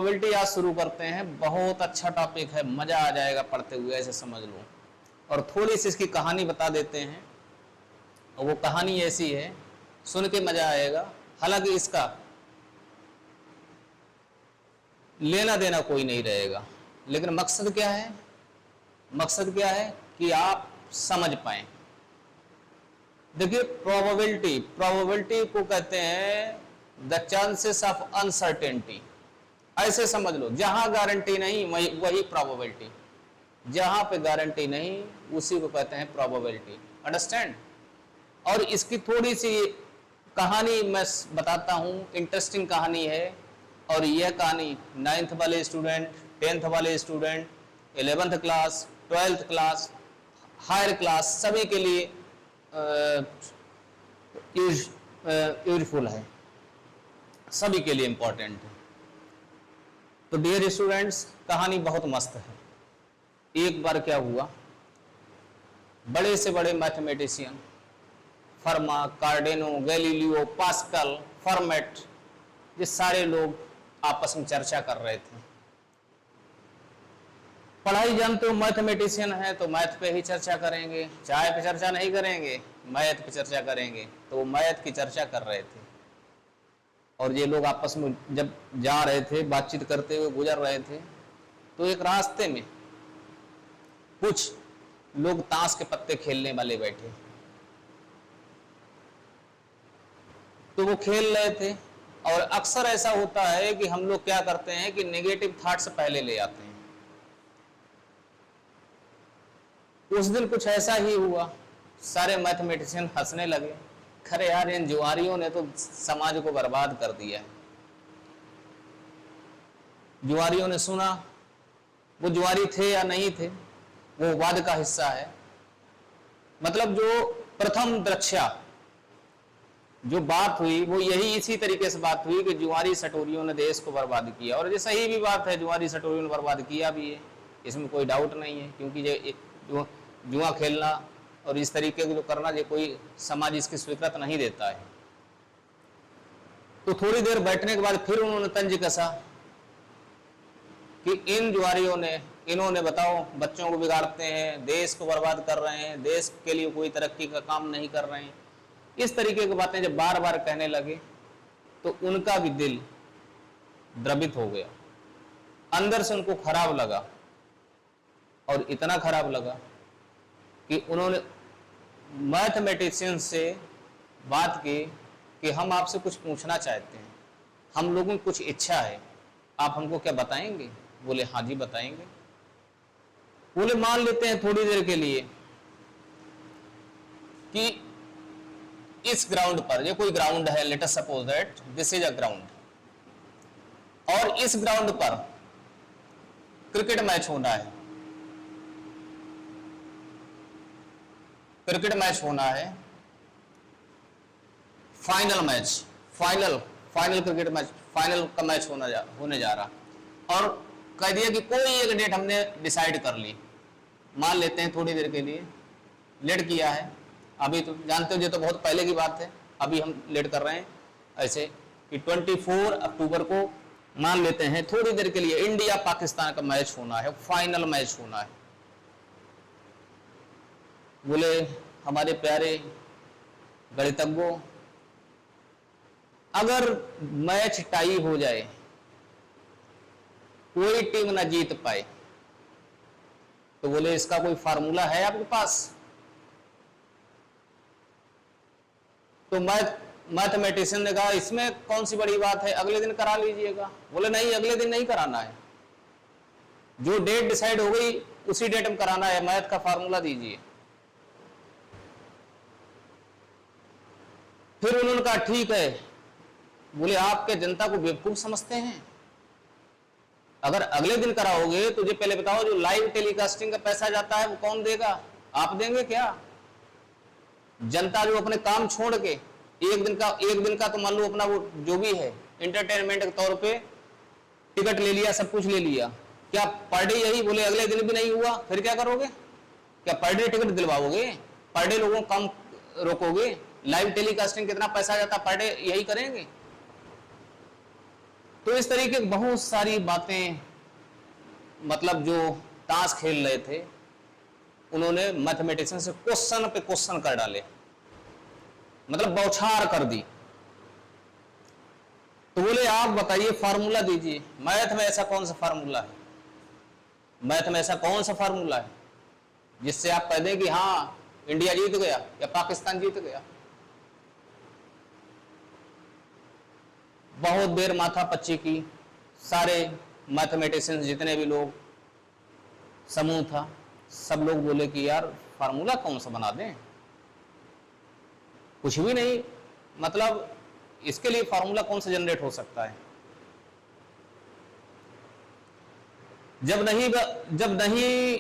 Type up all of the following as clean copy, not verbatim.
Probability आज शुरू करते हैं। बहुत अच्छा टॉपिक है, मजा आ जाएगा पढ़ते हुए, ऐसे समझ लो। और थोड़ी सी इसकी कहानी बता देते हैं, और वो कहानी ऐसी है, सुन के मजा आएगा। हालांकि इसका लेना देना कोई नहीं रहेगा, लेकिन मकसद क्या है? मकसद क्या है कि आप समझ पाए। देखिए, प्रोबेबिलिटी को कहते हैं द चांसेस ऑफ अनसर्टेनिटी। ऐसे समझ लो, जहां गारंटी नहीं वही प्रोबेबिलिटी, जहां पे गारंटी नहीं उसी को कहते हैं प्रोबेबिलिटी। अंडरस्टैंड? और इसकी थोड़ी सी कहानी मैं बताता हूं, इंटरेस्टिंग कहानी है। और यह कहानी 9th वाले स्टूडेंट, 10th वाले student, 11th class, 12th class, higher class, सभी के लिए यूजफुल है, सभी के लिए इंपॉर्टेंट है। तो डियर स्टूडेंट्स, कहानी बहुत मस्त है। एक बार क्या हुआ, बड़े से बड़े मैथमेटिशियन फर्मा, कार्डेनो, गैलीलियो, पास्कल, फर्मेट, ये सारे लोग आपस में चर्चा कर रहे थे। पढ़ाई जानते हो, मैथमेटिशियन है तो मैथ पे ही चर्चा करेंगे, चाय पे चर्चा नहीं करेंगे, मैथ पे चर्चा करेंगे। तो वो मैथ की चर्चा कर रहे थे, और ये लोग आपस में जब जा रहे थे, बातचीत करते हुए गुजर रहे थे, तो एक रास्ते में कुछ लोग ताश के पत्ते खेलने वाले बैठे। तो वो खेल रहे थे, और अक्सर ऐसा होता है कि हम लोग क्या करते हैं कि नेगेटिव थॉट्स पहले ले आते हैं। उस दिन कुछ ऐसा ही हुआ, सारे मैथमेटिशियन हंसने लगे। खरे यार, इन जुआरियों ने तो समाज को बर्बाद कर दिया है। जुआरियों ने सुना, वो जुआरी थे या नहीं थे वो वाद का हिस्सा है। मतलब जो प्रथम दृक्षा जो बात हुई वो यही इसी तरीके से बात हुई कि जुआरी सटोरियों ने देश को बर्बाद किया। और ये सही भी बात है, जुआरी सटोरियों ने बर्बाद किया भी है, इसमें कोई डाउट नहीं है। क्योंकि ये जुआ खेलना और इस तरीके को जो करना, ये कोई समाज इसकी स्वीकृत नहीं देता है। तो थोड़ी देर बैठने के बाद फिर उन्होंने तंज कसा कि इन जुआरियों ने, इन्होंने बताओ बच्चों को बिगाड़ते हैं, देश को बर्बाद कर रहे हैं, देश के लिए कोई तरक्की का काम नहीं कर रहे हैं। इस तरीके की बातें जब बार बार कहने लगे तो उनका भी दिल द्रवित हो गया, अंदर से उनको खराब लगा। और इतना खराब लगा कि उन्होंने मैथमेटिशियन से बात की कि हम आपसे कुछ पूछना चाहते हैं, हम लोगों की कुछ इच्छा है, आप हमको क्या बताएंगे? बोले हाँ जी बताएंगे। बोले मान लेते हैं थोड़ी देर के लिए कि इस ग्राउंड पर, ये कोई ग्राउंड है, let us suppose that this is a ground, और इस ग्राउंड पर क्रिकेट मैच होना है, क्रिकेट मैच होना है, final match, final cricket match, final का मैच होने जा रहा। और कह दिया कि कोई एक डेट हमने डिसाइड कर ली, मान लेते हैं थोड़ी देर के लिए लेट किया है। अभी तो जानते हो, ये तो बहुत पहले की बात है, अभी हम लेट कर रहे हैं ऐसे कि 24 अक्टूबर को मान लेते हैं थोड़ी देर के लिए इंडिया पाकिस्तान का मैच होना है, फाइनल मैच होना है। बोले हमारे प्यारे गणितज्ञों, अगर मैच टाई हो जाए, कोई टीम ना जीत पाए, तो बोले इसका कोई फार्मूला है आपके पास? तो मैथमेटिशियन ने कहा इसमें कौन सी बड़ी बात है, अगले दिन करा लीजिएगा। बोले नहीं, अगले दिन नहीं कराना है, जो डेट डिसाइड हो गई उसी डेट में कराना है, मैथ का फार्मूला दीजिए। फिर उन्होंने कहा ठीक है। बोले आपके जनता को बेवकूफ समझते हैं? अगर अगले दिन कराओगे तो ये पहले बताओ, जो लाइव टेलीकास्टिंग का पैसा जाता है वो कौन देगा? आप देंगे क्या? जनता जो अपने काम छोड़ के एक दिन का तो मान लो अपना वो जो भी है इंटरटेनमेंट के तौर पे टिकट ले लिया, सब कुछ ले लिया, क्या पर डे यही? बोले अगले दिन भी नहीं हुआ फिर क्या करोगे? क्या per day ticket दिलवाओगे? Per day लोगों को काम रोकोगे? लाइव टेलीकास्टिंग कितना पैसा जाता पर डे, यही करेंगे? तो इस तरीके की बहुत सारी बातें, मतलब जो ताश खेल रहे थे उन्होंने मैथमेटिशियन से क्वेश्चन पे क्वेश्चन कर डाले, मतलब बौछार कर दी। तो बोले आप बताइए फार्मूला दीजिए, मैथ में ऐसा कौन सा फार्मूला है, मैथ में ऐसा कौन सा फार्मूला है जिससे आप कह दें कि हाँ इंडिया जीत गया या पाकिस्तान जीत गया। बहुत देर माथा पच्ची की, सारे मैथमेटिशियंस जितने भी लोग समूह था सब लोग बोले कि यार फार्मूला कौन सा बना दें, कुछ भी नहीं, मतलब इसके लिए फार्मूला कौन सा जनरेट हो सकता है। जब नहीं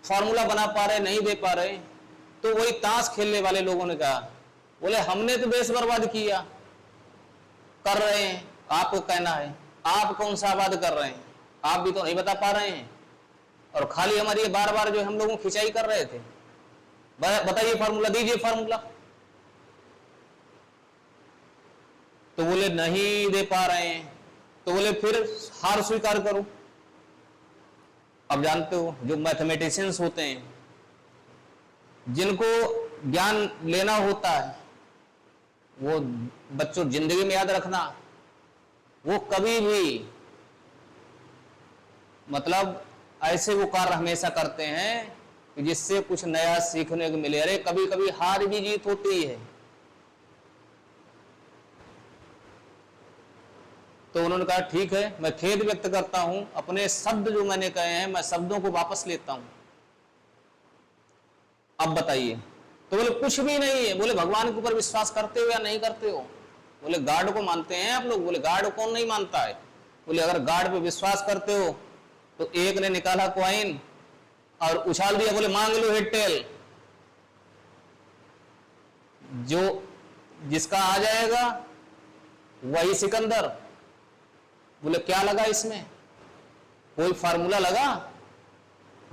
फार्मूला बना पा रहे, नहीं दे पा रहे, तो वही ताश खेलने वाले लोगों ने कहा, बोले हमने तो देश बर्बाद किया, कर रहे हैं, आपको कहना है आप कौन सा आबाद कर रहे हैं, आप भी तो नहीं बता पा रहे हैं, और खाली हमारी बार बार जो हम लोगों खिंचाई कर रहे थे, बताइए फार्मूला दीजिए फार्मूला। तो बोले नहीं दे पा रहे हैं, तो बोले फिर हार स्वीकार करो। अब जानते हो जो मैथमेटिशियंस होते हैं जिनको ज्ञान लेना होता है, वो बच्चों जिंदगी में याद रखना, वो कभी भी मतलब ऐसे वो कार्य हमेशा करते हैं कि जिससे कुछ नया सीखने को मिले। अरे कभी कभी हार भी जीत होती है। तो उन्होंने कहा ठीक है, मैं खेद व्यक्त करता हूं, अपने शब्द जो मैंने कहे हैं मैं शब्दों को वापस लेता हूं, अब बताइए। तो बोले कुछ भी नहीं है। बोले भगवान के ऊपर विश्वास करते हो या नहीं करते हो? बोले गार्ड को मानते हैं आप लोग? बोले गार्ड कौन नहीं मानता है? बोले अगर गार्ड पे विश्वास करते हो तो एक ने निकाला कॉइन और उछाल दिया, बोले मांग लो हेड टेल, जो जिसका आ जाएगा वही सिकंदर। बोले क्या लगा इसमें? कोई फार्मूला लगा?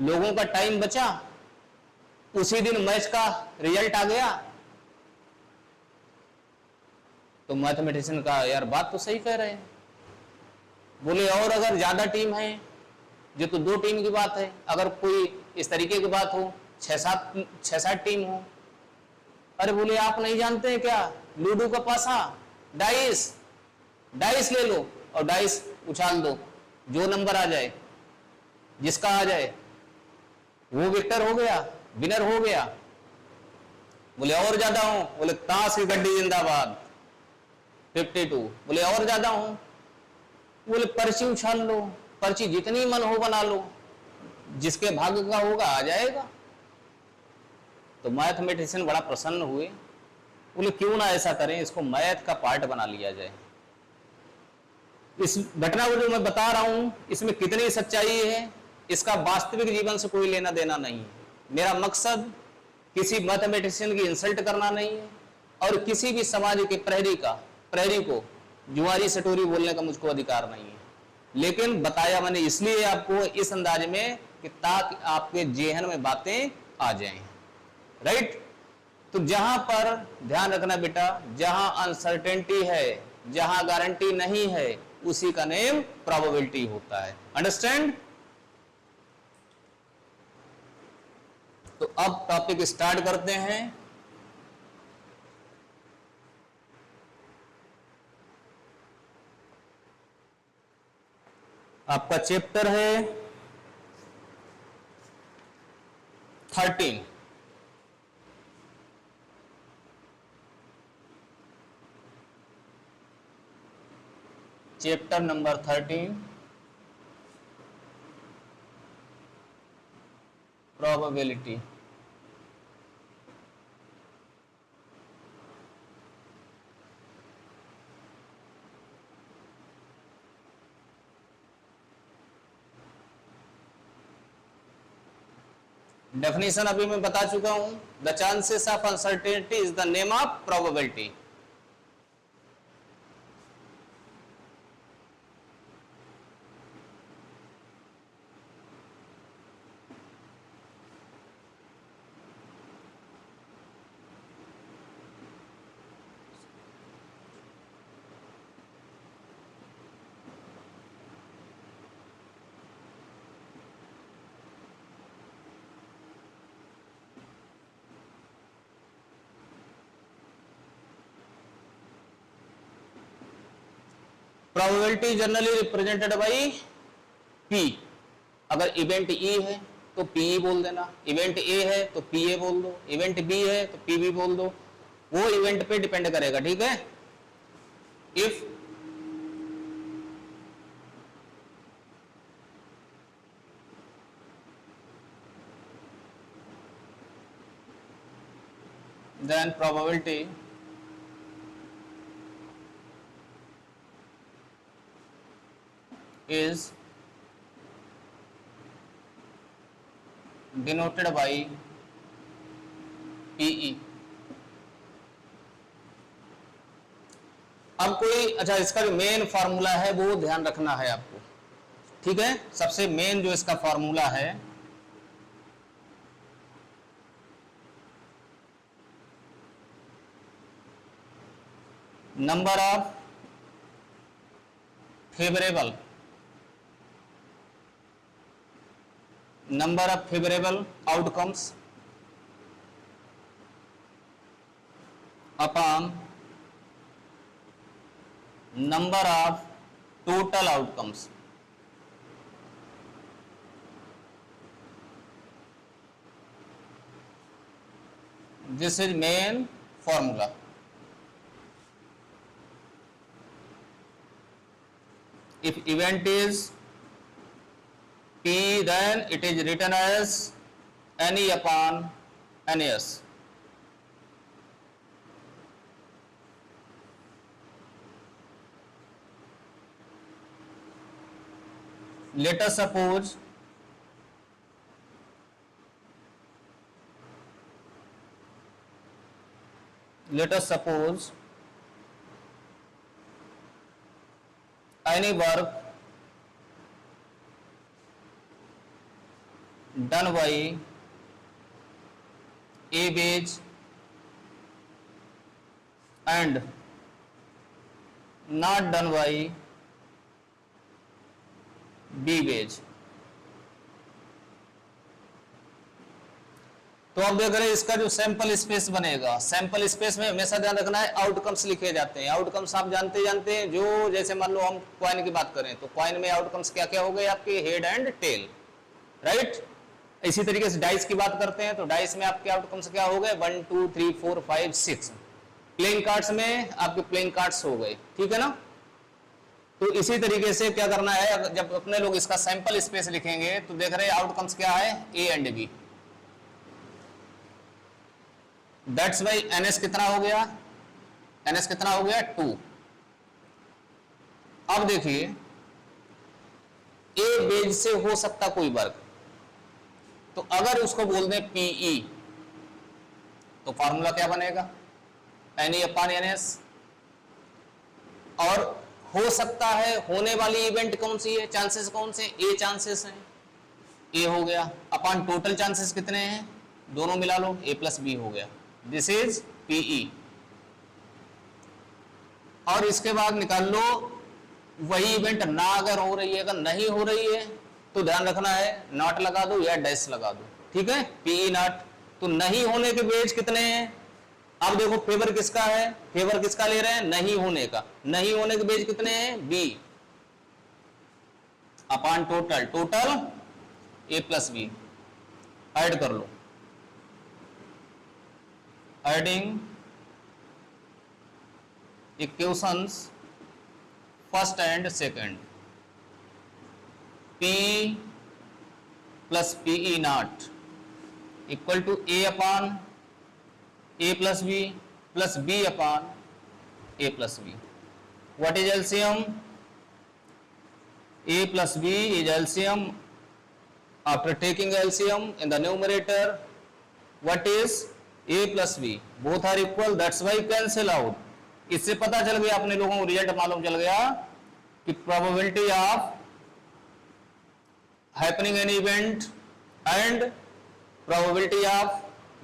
लोगों का टाइम बचा? उसी दिन मैच का रिजल्ट आ गया? तो मैथमेटिशियन का यार बात तो सही कह रहे हैं। बोले और अगर ज्यादा टीम है, जो तो 2 टीम की बात है, अगर कोई इस तरीके की बात हो 6-7 टीम हो। अरे बोले आप नहीं जानते हैं क्या, लूडो का पासा, डाइस, डाइस ले लो और डाइस उछाल दो, जो नंबर आ जाए, जिसका आ जाए वो विक्टर हो गया, विनर हो गया। बोले और ज्यादा हूं? बोले ताश की गड्डी जिंदाबाद 52। बोले और ज्यादा हूं? बोले पर्ची उछाल लो, पर्ची जितनी मन हो बना लो, जिसके भाग्य का होगा आ जाएगा। तो मैथमेटिशियन बड़ा प्रसन्न हुए, बोले क्यों ना ऐसा करें, इसको मैथ का पार्ट बना लिया जाए। इस घटना को जो मैं बता रहा हूं इसमें कितनी सच्चाई है इसका वास्तविक जीवन से कोई लेना देना नहीं है। मेरा मकसद किसी मैथमेटिशियन की इंसल्ट करना नहीं है और किसी भी समाज के प्रहरी को जुआरी सटोरी बोलने का मुझको अधिकार नहीं है। लेकिन बताया मैंने इसलिए आपको इस अंदाज में कि ताकि आपके जेहन में बातें आ जाएं, राइट। तो जहां पर ध्यान रखना बेटा, जहां अनसर्टेनिटी है, जहां गारंटी नहीं है, उसी का नेम प्रोबेबिलिटी होता है। अंडरस्टैंड? तो अब टॉपिक स्टार्ट करते हैं। आपका चैप्टर है 13। Chapter number 13, probability. डेफिनेशन अभी मैं बता चुका हूं, the chances of uncertainty is the name of probability. Probability generally represented by P. अगर इवेंट ई है तो पीई बोल देना, इवेंट ए है तो पीए बोल दो, इवेंट बी है तो पीबी बोल दो, वो इवेंट पे डिपेंड करेगा, ठीक है। If then probability is denoted by PE। अब कोई अच्छा, इसका जो मेन फार्मूला है वो ध्यान रखना है आपको, ठीक है। सबसे मेन जो इसका फार्मूला है, number of favourable outcomes upon number of total outcomes. This is main formula. If event is P, then it is written as NE upon NS. Let us suppose any work done by A wage and not done by B wage। तो अब देख रहे हैं इसका जो sample space बनेगा, sample space में हमेशा ध्यान रखना है आउटकम्स लिखे जाते हैं। आउटकम्स आप जानते हैं जो, जैसे मान लो हम कॉइन की बात करें तो कॉइन में आउटकम्स क्या क्या हो गए आपके, हेड एंड टेल, राइट। इसी तरीके से डाइस की बात करते हैं तो डाइस में आपके आउटकम्स क्या हो गए, 1 2 3 4 5 6। प्लेइंग कार्ड्स में आपके प्लेइंग कार्ड्स हो गए, ठीक है ना। तो इसी तरीके से क्या करना है, जब अपने लोग इसका सैंपल स्पेस लिखेंगे तो देख रहे हैं आउटकम्स क्या है, A and B. That's why NS कितना हो गया, एनएस कितना हो गया 2। अब देखिए ए बेज से हो सकता कोई वर्क, तो अगर उसको बोल दें पीई तो फॉर्मूला क्या बनेगा, एन अपॉन एनएस। और हो सकता है, होने वाली इवेंट कौन सी है, चांसेस कौन से, ए चांसेस हैं, ए हो गया, अपॉन टोटल चांसेस कितने हैं, दोनों मिला लो, ए प्लस बी हो गया। This is PE. और इसके बाद निकाल लो वही इवेंट ना अगर हो रही है, अगर नहीं हो रही है तो ध्यान रखना है नॉट लगा दो या डैश लगा दो, ठीक है, पीई नॉट। तो नहीं होने के बेज कितने हैं, अब देखो फेवर किसका है, फेवर किसका ले रहे हैं, नहीं होने का, नहीं होने के बेज कितने हैं, B upon total, total A plus B. Add कर लो, adding equations first and second, P plus PE not equal to A upon A plus B plus B upon A plus B. What is LCM, a plus b is LCM after taking LCM in the numerator. What is a plus b, both are equal, that's why cancel out। इससे पता चल गया अपने लोगों को, result मालूम चल गया कि probability of happening an event and probability of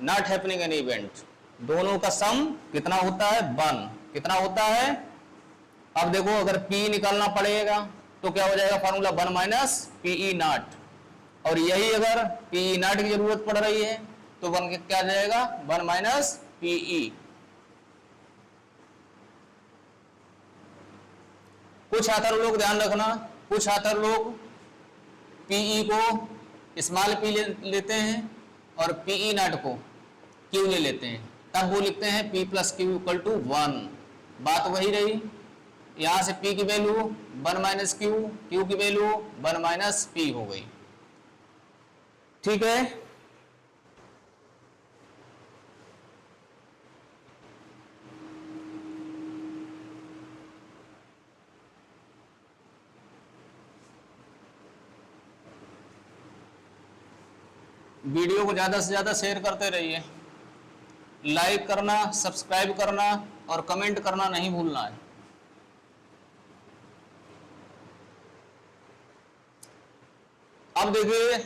not happening an event, दोनों का सम कितना होता है, 1। कितना होता है, अब देखो अगर p निकालना पड़ेगा तो क्या हो जाएगा फॉर्मूला, 1 माइनस पीई नॉट। और यही अगर पीई नॉट की जरूरत पड़ रही है तो बन के क्या जाएगा, 1 माइनस पीई। कुछ छात्र लोग ध्यान रखना, कुछ छात्र लोग पीई को स्मॉल पी लेते हैं और पीई नॉट को क्यू ले लेते हैं, तब वो लिखते हैं P plus Q equal to 1। बात वही रही, यहां से पी की वैल्यू 1 माइनस क्यू, क्यू की वैल्यू 1 माइनस पी हो गई। ठीक है, वीडियो को ज्यादा से ज्यादा शेयर करते रहिए, लाइक करना, सब्सक्राइब करना और कमेंट करना नहीं भूलना है। अब देखिए,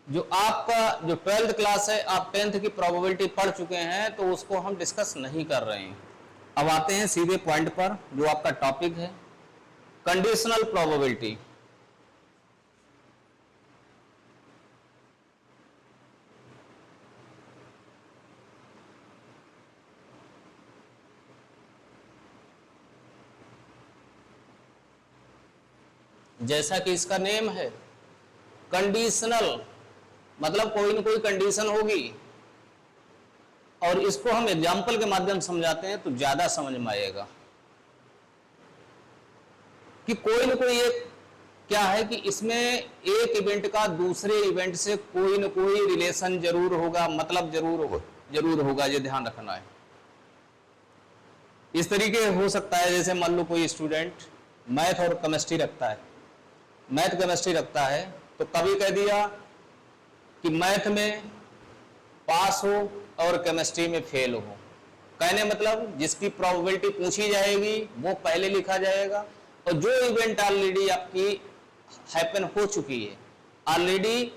जो आपका जो 12th क्लास है, आप 10th की प्रोबेबिलिटी पढ़ चुके हैं, तो उसको हम डिस्कस नहीं कर रहे हैं। अब आते हैं सीधे पॉइंट पर, जो आपका टॉपिक है कंडीशनल प्रोबेबिलिटी। जैसा कि इसका नेम है कंडीशनल, मतलब कोई ना कोई कंडीशन होगी, और इसको हम एग्जाम्पल के माध्यम से समझाते हैं तो ज्यादा समझ में आएगा कि कोई ना कोई एक क्या है कि इसमें एक इवेंट का दूसरे इवेंट से कोई ना कोई रिलेशन जरूर होगा, मतलब जरूर होगा, ये ध्यान रखना है। इस तरीके हो सकता है, जैसे मान लो कोई स्टूडेंट मैथ और केमिस्ट्री रखता है, मैथ केमिस्ट्री रखता है, तो कभी कह दिया कि मैथ में पास हो और केमिस्ट्री में फेल हो। कहने मतलब जिसकी प्रोबेबिलिटी पूछी जाएगी वो पहले लिखा जाएगा, और जो इवेंट ऑलरेडी आपकी हैपन हो चुकी है, ऑलरेडी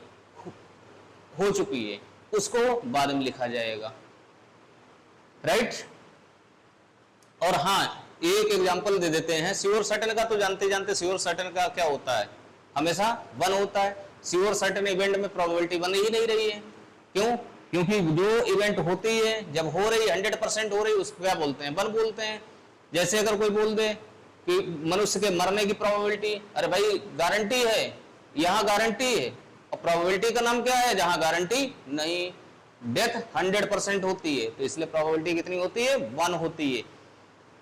हो चुकी है, उसको बाद में लिखा जाएगा, राइट। और हाँ, एक एग्जांपल दे देते हैं, श्योर सर्टेन का तो जानते श्योर सर्टेन का क्या होता है, हमेशा 1 होता है। श्योर सर्टेन इवेंट में प्रोबेबिलिटी 1 ही नहीं रही है, क्यों? क्योंकि जो इवेंट होती है, जब हो रही 100% हो रही, उसको क्या बोलते हैं? 1 बोलते हैं। जैसे अगर कोई बोल दे कि मनुष्य के मरने की प्रोबेबिलिटी, अरे भाई गारंटी है, यहां गारंटी है, और प्रोबेबिलिटी का नाम क्या है जहां गारंटी नहीं? डेथ 100% होती है, तो इसलिए प्रोबेबिलिटी कितनी होती है? 1 होती है।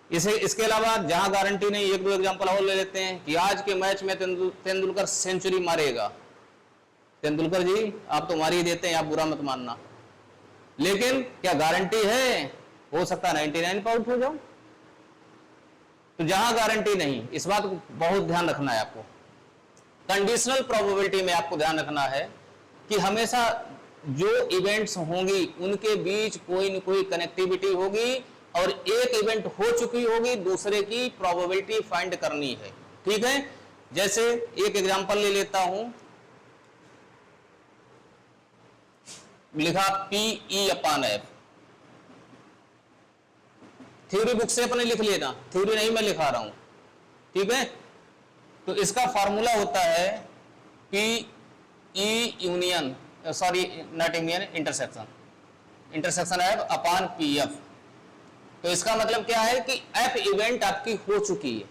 इसके अलावा जहां गारंटी नहीं, एक दो एग्जांपल और ले लेते हैं कि आज के मैच में तेंदुलकर सेंचुरी मारेगा। तेंदुलकर जी आप तो मार ही देते हैं, आप बुरा मत मानना, लेकिन क्या गारंटी है? हो सकता है 99 पे आउट हो जाओ। तो जहां गारंटी नहीं, इस बात को बहुत ध्यान रखना है आपको। कंडीशनल प्रोबेबिलिटी में आपको ध्यान रखना है कि हमेशा जो इवेंट्स होंगी उनके बीच कोई न कोई कनेक्टिविटी होगी, और एक इवेंट हो चुकी होगी, दूसरे की प्रोबेबिलिटी फाइंड करनी है। ठीक है, जैसे एक एग्जांपल ले लेता हूं, लिखा PE/F। थ्योरी बुक से अपने लिख लेना, थ्योरी नहीं मैं लिखा रहा हूं, ठीक है। तो इसका फॉर्मूला होता है PE union, sorry not union, intersection F/PF। तो इसका मतलब क्या है कि F इवेंट आपकी हो चुकी है,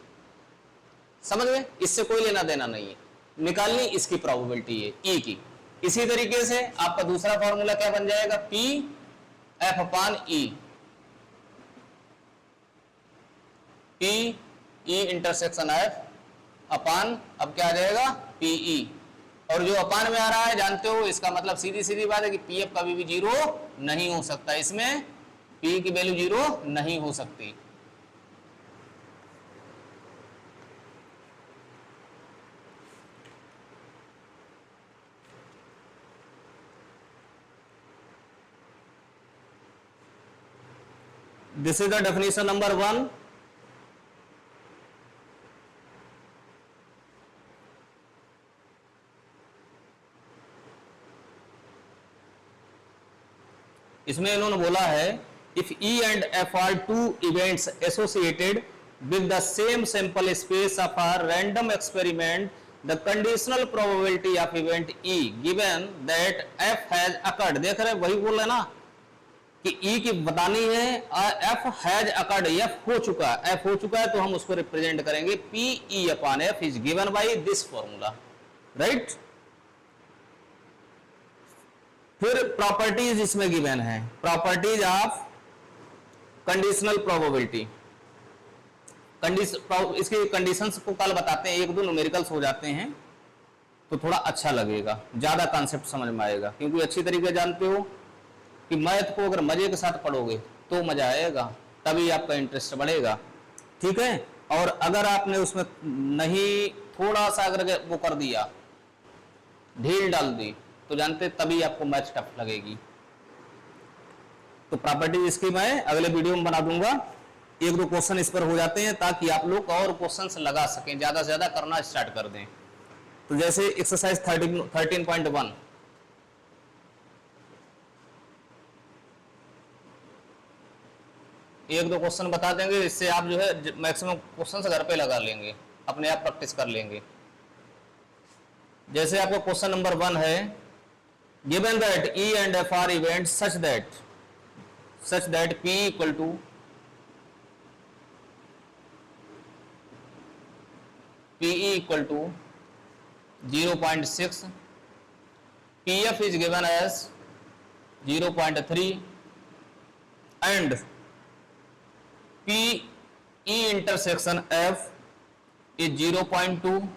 समझ में? इससे कोई लेना देना नहीं है, निकालनी इसकी प्रोबेबिलिटी है E की। इसी तरीके से आपका दूसरा फॉर्मूला क्या बन जाएगा? PF/E, PE इंटरसेक्शन F अपान, अब क्या आ जाएगा? PE। और जो अपान में आ रहा है जानते हो, इसका मतलब सीधी सीधी बात है कि PF कभी भी 0 नहीं हो सकता, इसमें P की वैल्यू 0 नहीं हो सकती। This is the definition number 1. इसमें इन्होंने बोला है if E and F are two events associated with the same sample space of a random experiment, the conditional probability of event E given that F has occurred, देख रहे वही बोल रहे ना, कि ई की बतानी है, एफ हैज अकर्ड, एफ हो चुका है, एफ हो चुका है तो हम उसको रिप्रेजेंट करेंगे P E upon F is given by this formula, right. फिर प्रॉपर्टीज इसमें गिवन है, प्रॉपर्टीज ऑफ कंडीशनल प्रोबेबिलिटी। इसके कंडीशंस को कल बताते हैं, एक दो न्यूमेरिकल्स हो जाते हैं तो थोड़ा अच्छा लगेगा, ज्यादा कॉन्सेप्ट समझ में आएगा, क्योंकि अच्छी तरीके जानते हो कि मैथ को अगर मजे के साथ पढ़ोगे तो मजा आएगा, तभी आपका इंटरेस्ट बढ़ेगा, ठीक है। और अगर आपने उसमें नहीं थोड़ा सा अगर वो कर दिया, ढील डाल दी, तो जानते तभी आपको मैथ टफ लगेगी। तो प्रॉपर्टी इसकी मैं अगले वीडियो में बना दूंगा, एक दो क्वेश्चन इस पर हो जाते हैं ताकि आप लोग और क्वेश्चन लगा सकें, ज्यादा से ज्यादा करना स्टार्ट कर दें। तो जैसे एक्सरसाइज 13.1, एक दो क्वेश्चन बता देंगे, इससे आप जो है मैक्सिमम क्वेश्चन घर पे लगा लेंगे, अपने आप प्रैक्टिस कर लेंगे। जैसे आपका क्वेश्चन नंबर 1 है, given that E and F are event such that P equal to PE equal to 0.6, PF is given as 0.3 and PE intersection F is 0.2.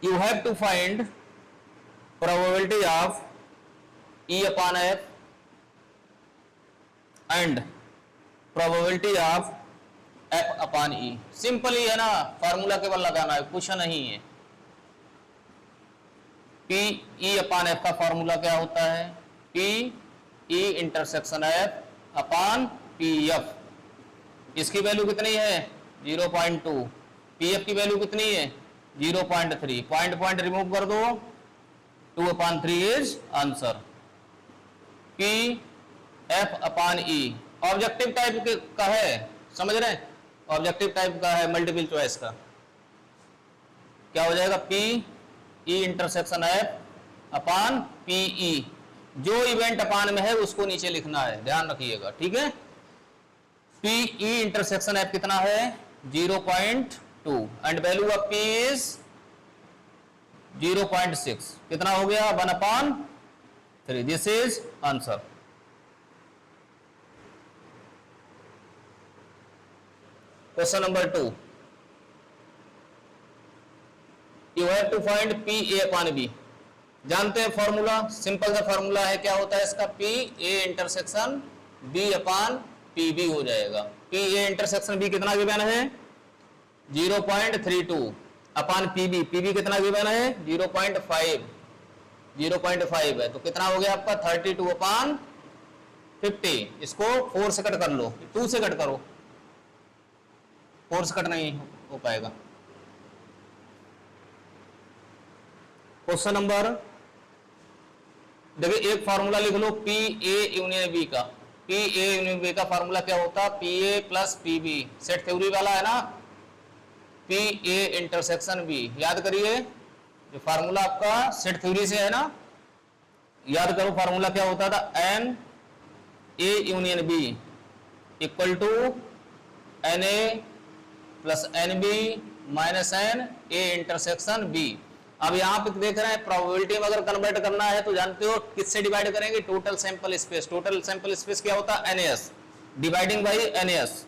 You have to find probability of E upon F and probability of F upon E. Simple ही है ना, formula केवल लगाना है, कुछ नहीं है। P E upon F का फार्मूला क्या होता है? P E intersection F upon P F. इसकी वैल्यू कितनी है? 0.2। पी एफ की वैल्यू कितनी है? 0.3। पॉइंट रिमूव कर दो, 2/3 is answer. P F upon E objective type का है, समझ रहे हैं? ऑब्जेक्टिव टाइप का है, मल्टीपल चॉइस का। क्या हो जाएगा? P E intersection F upon P E. जो इवेंट अपान में है उसको नीचे लिखना है, ध्यान रखिएगा, ठीक है। पी ई इंटरसेक्शन एफ कितना है? 0.2 and value of P is 0.6। कितना हो गया? 1/3। This is answer. Question number 2, you have to find P A upon B. जानते हैं फॉर्मूला, सिंपल सा फॉर्मूला है, क्या होता है इसका? P A intersection B upon P B हो जाएगा। पी ए इंटरसेक्शन बी कितना गिवन है? 0.32 upon P B. P B कितना गिवन है? 0.5। 0.5 है तो कितना हो गया आपका? 32/50। इसको 4 से कट कर लो, 2 से कट करो, 4 से कट नहीं हो पाएगा। क्वेश्चन नंबर, देखिए एक फार्मूला लिख लो पी ए यूनियन बी का। पी ए यूनियन बी का फार्मूला क्या होता है? P A plus P B. Set theory वाला है ना, पी ए इंटरसेक्शन बी। याद करिए, जो फार्मूला आपका सेट थ्योरी से है ना, याद करो फार्मूला क्या होता था? N A union B equal to N A plus N B minus N A intersection B. अब यहाँ पे देख रहे हैं प्रोबेबिलिटी में अगर कन्वर्ट करना है तो जानते हो किससे डिवाइड करेंगे? Total sample space. Total sample space क्या होता है? NS, dividing by NS.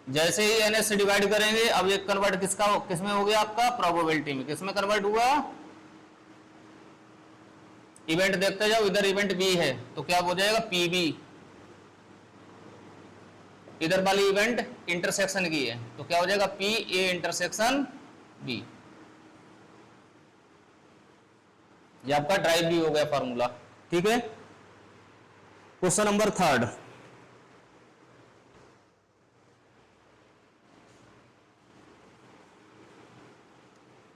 जैसे ही एन एस से डिवाइड करेंगे, अब ये कन्वर्ट किसमें हो गया आपका? प्रोबेबिलिटी में। किसमें कन्वर्ट हुआ? इवेंट देखते जाओ, इधर इवेंट बी है तो क्या हो जाएगा? पीबी। इधर वाली इवेंट इंटरसेक्शन की है तो क्या हो जाएगा? P A intersection B. ये आपका ड्राइव भी हो गया फॉर्मूला, ठीक है। क्वेश्चन नंबर 3,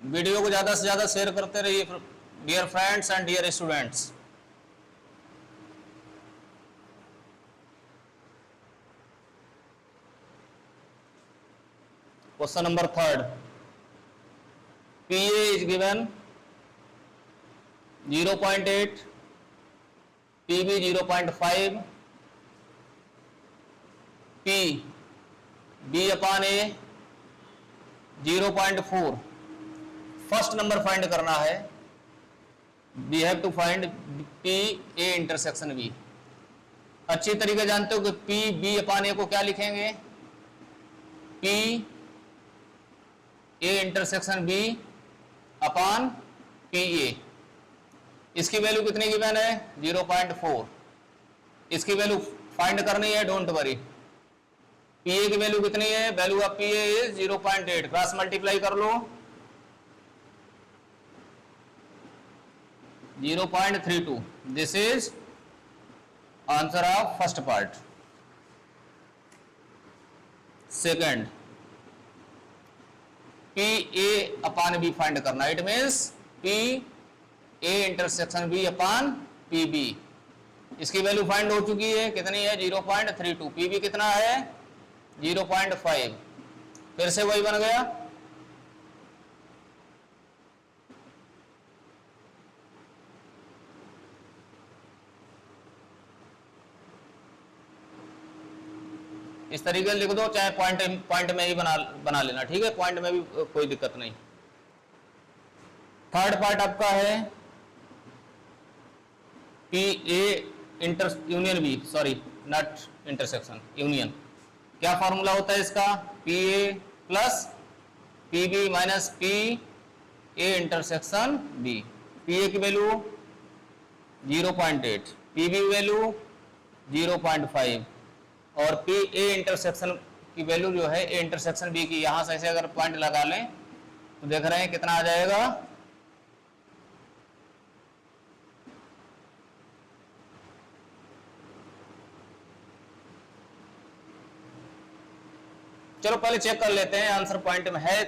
वीडियो को ज्यादा से ज्यादा शेयर करते रहिए dear friends and dear students. Question number third, PA is given 0.8, PB 0.5, B upon A 0.4। First number find करना है, we have to find P A intersection B। अच्छी तरीके जानते हो कि P B अपॉन A को क्या लिखेंगे, P A intersection B upon P A। इसकी वैल्यू कितनी गिवन है, 0.4। इसकी वैल्यू फाइंड करनी है, डोंट वरी। P A की वैल्यू कितनी है, value of P A is 0.8, cross multiply कर लो, 0.32। This is answer of first part. Second, P A upon B find करना, it means P A intersection B upon P B। इसकी value find हो चुकी है, कितनी है, 0.32। P B कितना है, 0.5। फिर से वही बन गया, इस तरीके से लिख दो, चाहे पॉइंट में ही बना लेना, ठीक है, पॉइंट में भी कोई दिक्कत नहीं। थर्ड पार्ट आपका है P A inter union B, sorry not intersection, union. क्या फॉर्मूला होता है इसका, P A plus P B minus P A intersection B। P A की वैल्यू 0.8, P B वैल्यू 0.5 और P A इंटरसेक्शन की value जो है A इंटरसेक्शन B की, यहां से ऐसे अगर पॉइंट लगा लें तो देख रहे हैं कितना आ जाएगा, चलो पहले चेक कर लेते हैं, आंसर पॉइंट में है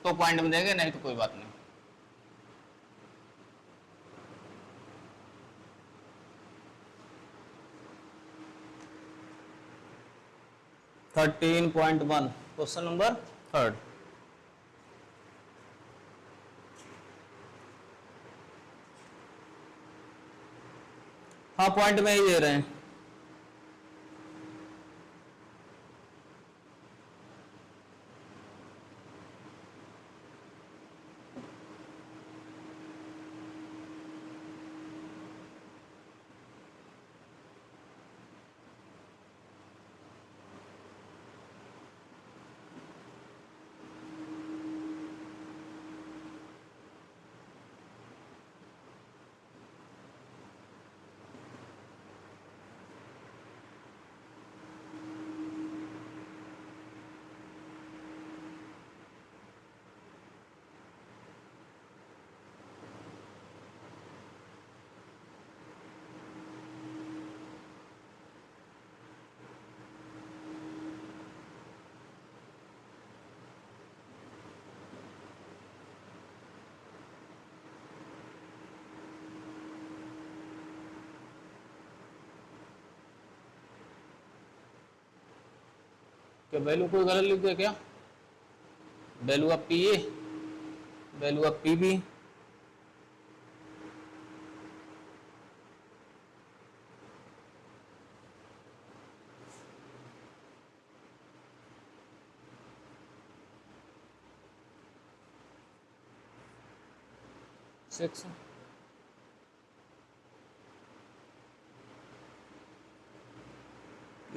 तो पॉइंट में देंगे, नहीं तो कोई बात नहीं। 13.1 क्वेश्चन नंबर थर्ड। हाँ पॉइंट में ही दे रहे हैं, क्या वैल्यू कोई गलत लिख दिया क्या, value of P A, value of P B, six,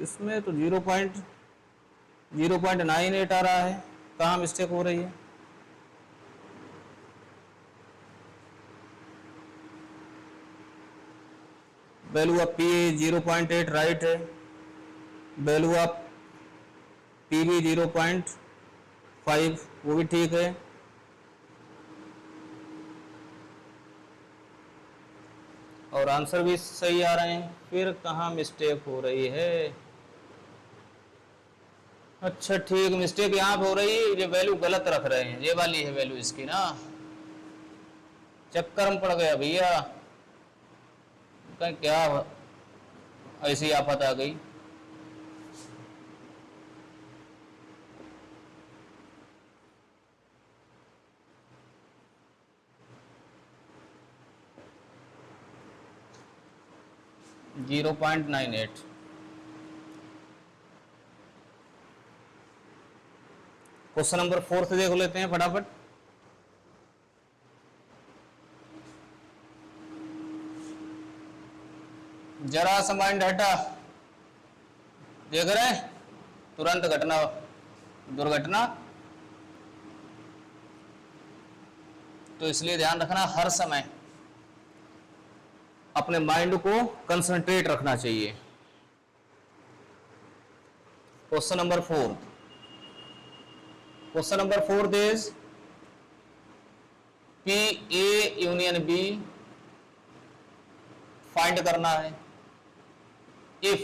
इसमें तो 0.98 आ रहा है, कहाँ मिस्टेक हो रही है, value of P A 0.8 right है, वैल्यू ऑफ P B 0.5 वो भी ठीक है, और आंसर भी सही आ रहे हैं, फिर कहाँ मिस्टेक हो रही है। अच्छा ठीक, मिस्टेक यहाँ पे हो रही है, ये वैल्यू गलत रख रहे हैं, ये वाली है वैल्यू इसकी ना, चक्कर में पड़ गया भैया, कहीं क्या ऐसी आफत आ गई। 0.98। क्वेश्चन नंबर 4 से देख लेते हैं फटाफट। जरा सा माइंड हटा, देख रहे हैं, तुरंत घटना दुर्घटना। तो इसलिए ध्यान रखना, हर समय अपने माइंड को कंसंट्रेट रखना चाहिए। Question number 4, question number 4 is P A union B find करना है। If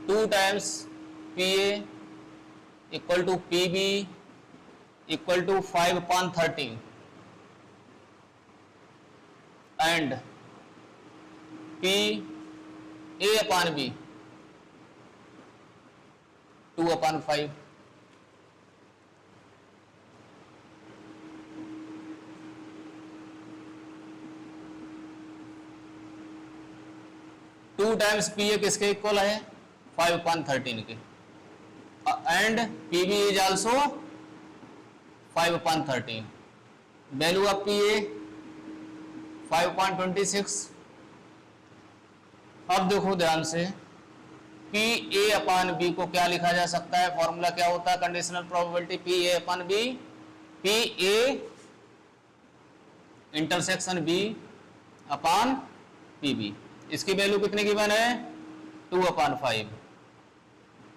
2 times P A equal to P B equal to 5/13 and P A upon B 2/5। Two times P A किसके equal है? 5/13 के, and P B is also 5/13। Value of P A 5.26। अब देखो ध्यान से, P A upon B को क्या लिखा जा सकता है? फॉर्मूला क्या होता है conditional probability P A upon B? P A intersection B upon P B. इसकी वैल्यू कितने गिवन है? 2/5।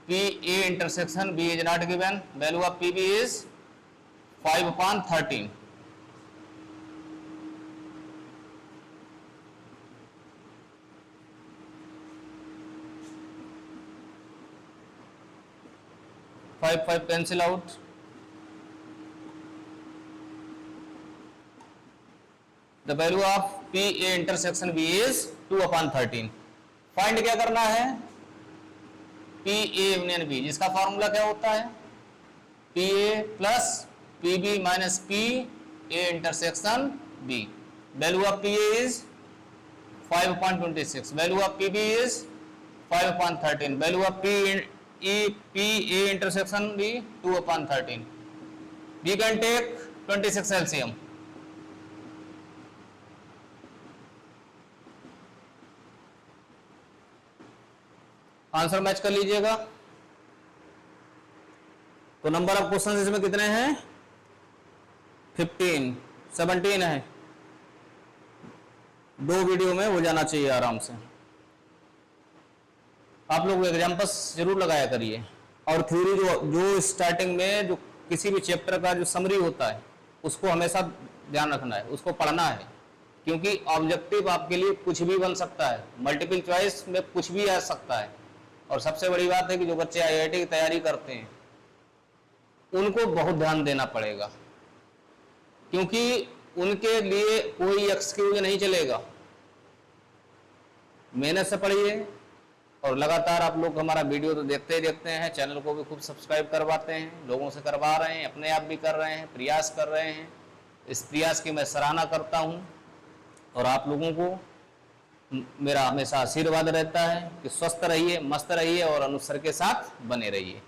P A intersection B is not given, value of P B is 5/13। Five cancel out. The value of P A intersection B is 2/13। Find क्या करना है? P A union B, जिसका formula क्या होता है? P A plus P B minus P A intersection B. Value of P A is 5.26, value of P B is 5/13, value of P A intersection B 2/13. We can take 26 LCM. Answer match कर लीजिएगा। तो number of question इसमें कितने हैं? 15, 17 है। 2 video में हो जाना चाहिए आराम से। आप लोग एग्जाम्पल्स जरूर लगाया करिए, और थ्योरी जो स्टार्टिंग में जो किसी भी चैप्टर का जो समरी होता है उसको हमेशा ध्यान रखना है, उसको पढ़ना है, क्योंकि ऑब्जेक्टिव आपके लिए कुछ भी बन सकता है, मल्टीपल चॉइस में कुछ भी आ सकता है। और सबसे बड़ी बात है कि जो बच्चे आईआईटी की तैयारी करते हैं उनको बहुत ध्यान देना पड़ेगा, क्योंकि उनके लिए कोई एक्सक्यूज नहीं चलेगा। मेहनत से पढ़िए, और लगातार आप लोग हमारा वीडियो तो देखते ही देखते हैं, चैनल को भी खूब सब्सक्राइब करवाते हैं, लोगों से करवा रहे हैं, अपने आप भी कर रहे हैं, प्रयास कर रहे हैं। इस प्रयास की मैं सराहना करता हूं, और आप लोगों को मेरा हमेशा आशीर्वाद रहता है कि स्वस्थ रहिए, मस्त रहिए और अनुसार के साथ बने रहिए।